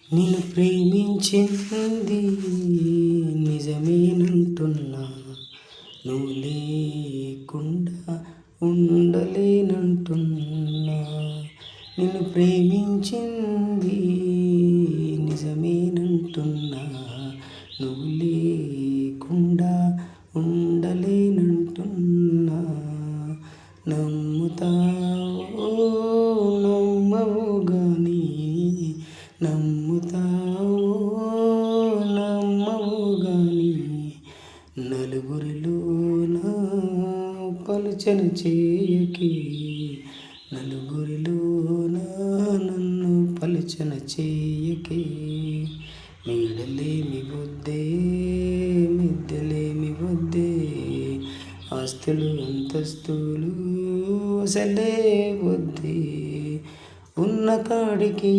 నిన్ను ప్రేమించింది నిజమేనంటున్నా, నువ్వు లేకుండా ఉండలేనంటున్నా. నిన్ను ప్రేమించింది నిజమేనంటున్నా, నువ్వు లేకుండా ఉండలేనంటున్నా. నమ్ముతావో నమ్మవో గాని, నమ్ముతావో నమ్మవో గాని, నలుగురిలోన పలుచన చేయకి, నలుగురిలోన నన్ను పలుచన చేయకి. మేడలేమి వద్దే మిద్దెలేమి వద్దే, ఆస్తులు అంతస్తులు అసలే వద్దే. ఉన్న కాడికి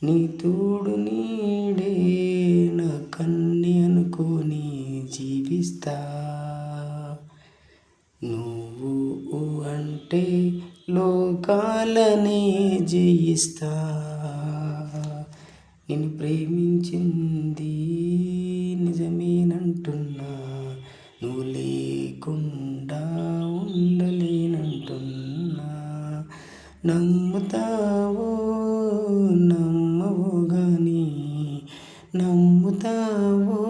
నీ తోడు నీడే, నా కన్ని అనుకోని జీవిస్తా. నువ్వు అంటే లోకాలనే జయిస్తా. నిన్ను ప్రేమించింది నిజమేనంటున్నా, నువ్వు లేకుండా ఉండలేనంటున్నా. నమ్ముతావో నమ్మవో గాని, నమ్ముతావో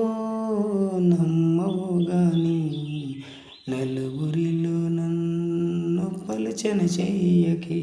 నమ్మవో గాని, నలుగురిలో నన్ను పలుచన చెయ్యకే.